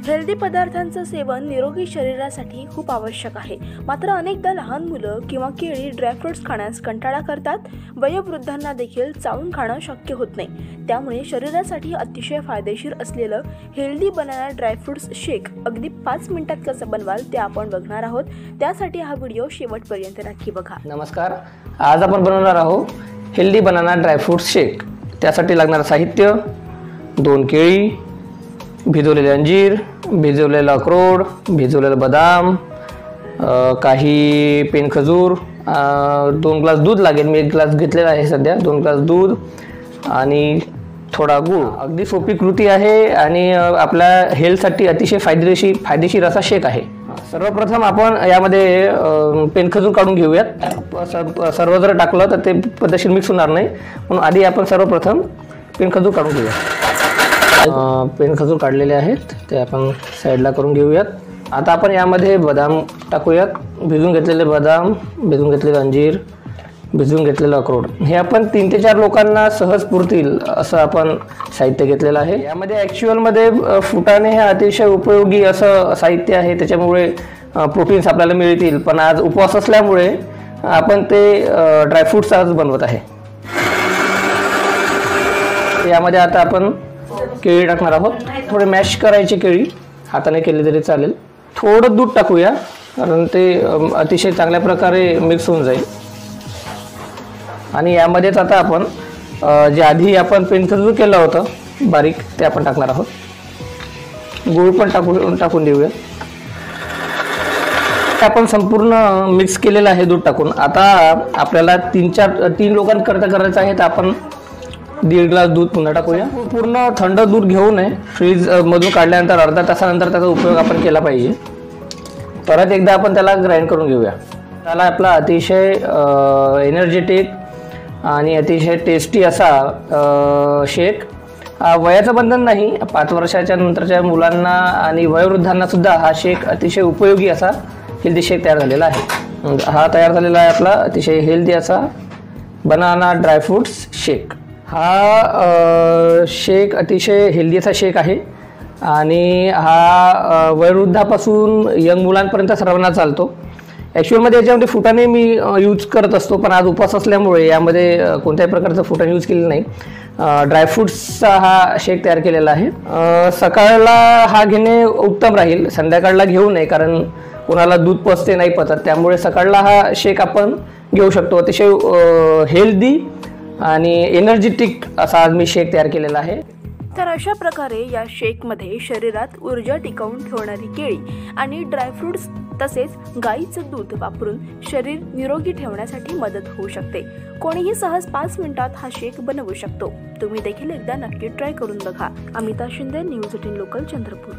Healthy पदार्थांचं सेवन निरोगी शरीरासाठी खूप आवश्यक आहे। मात्र अनेकदा लहान मुलं किंवा केळी, ड्रायफ्रुट्स खाण्यास कंटाळा करतात। वयोवृद्धांना देखील चावून खाणं शक्य होत नाही। त्यामुळे शरीरासाठी अतिशय फायदेशीर असलेलं हेल्दी बनाना ड्रायफ्रुट्स शेक अगदी 5 मिनिटात कसं बनवाल ते आपण बघणार आहोत। त्यासाठी हा व्हिडिओ शेवटपर्यंत नक्की बघा। नमस्कार, आज आपण बनवणार आहोत हेल्दी बनाना ड्रायफ्रुट्स शेक। त्यासाठी लागणारं साहित्य 2 केळी, भिजवलेले अंजीर, भिजवलेला अक्रोड, भिजवलेला बदाम, काही पेन खजूर, 2 ग्लास दूध लागेल। मी 1 ग्लास घेतलेला आहे सध्या, 2 ग्लास दूध आणि थोडा गूळ। अगदी सोपी कृती आहे आणि आपल्या हेल्थसाठी अतिशय फायदेशीर असा शेक आहे। सर्वप्रथम आपण यामध्ये पेन खजूर काढून घेऊयात। सर्व जर टाकलं तर ते पद्धतशीर मिक्स होणार नाही, म्हणून आधी आपण सर्वप्रथम पेन खजूर काढून घेऊया। पेन खजूर काढलेले आहेत ते आपण साईडला करून घेऊयात। आता आपण यामध्ये बदाम टाकूयात। भिजून घेतलेले बदाम, भिजून घेतलेले अंजीर, भिजून घेतलेलं अक्रोड, हे आपण 3 ते 4 लोकांना सहज पुरतील असं आपण साहित्य घेतलेलं आहे। यामध्ये ॲक्च्युअलमध्ये फुटाणे हे अतिशय उपयोगी असं साहित्य आहे, त्याच्यामुळे प्रोटीन्स आपल्याला मिळतील। पण आज उपवास असल्यामुळे आपण ते ड्रायफ्रुट्स आज बनवत आहे। यामध्ये आता आपण केळी टाकणार आहोत। थोडे मॅश करायची केळी, हाताने केली तरी चालेल। थोडं दूध टाकूया कारण ते अतिशय चांगल्या प्रकारे मिक्स होऊन जाईल। आणि यामध्येच आता आपण जे आधी आपण पेन खजूर केलं होतं बारीक ते आपण टाकणार आहोत। गूळ पण टाकून देऊया। आपण संपूर्ण मिक्स केलेलं आहे दूध टाकून। आता आपल्याला 3 लोकांकरता करायचं आहे, तर आपण 1.5 ग्लास दूध पुन्हा टाकूया। पूर्ण थंड दूध घेऊ नये, फ्रीज मधून काढल्यानंतर अर्धा तासानंतर त्याचा उपयोग आपण केला पाहिजे। परत एकदा आपण त्याला ग्राइंड करून घेऊया। त्याला आपला अतिशय एनर्जेटिक आणि अतिशय टेस्टी असा शेक। वयाचं बंधन नाही, 5 वर्षाच्या नंतरच्या मुलांना आणि वयोवृद्धांना सुद्धा हा शेक अतिशय उपयोगी असा हेल्दी शेक तयार झालेला आहे। हा तयार झालेला आहे आपला अतिशय हेल्दी असा बनाना ड्रायफ्रुट्स शेक। हा शेक अतिशय हेल्दी असा शेक आहे आणि हा वयोवृद्धापासून यंग मुलांपर्यंत सर्वांना चालतो। ॲक्च्युअलमध्ये याच्यामध्ये फुटाणे मी यूज करत असतो, पण आज उपवास असल्यामुळे यामध्ये कोणत्याही प्रकारचं फुटाणे यूज केलेलं नाही। ड्रायफ्रुट्सचा हा शेक तयार केलेला आहे। सकाळला हा घेणे उत्तम राहील, संध्याकाळला घेऊ नये, कारण कोणाला दूध पचते नाही पचत, त्यामुळे सकाळला हा शेक आपण घेऊ शकतो। अतिशय हेल्दी आणि एनर्जेटिक असा आज मी शेक तयार केलेला आहे। तर अशा प्रकारे या शेकमध्ये शरीरात ऊर्जा टिकवून ठेवणारी केळी आणि ड्रायफ्रुट्स तसेच गाईचं दूध वापरून शरीर निरोगी ठेवण्यासाठी मदत होऊ शकते। कोणीही सहज 5 मिनिटात हा शेक बनवू शकतो। तुम्ही देखील एकदा नक्की ट्राय करून बघा। Amita Shinde, news 18 local, Chandrapur.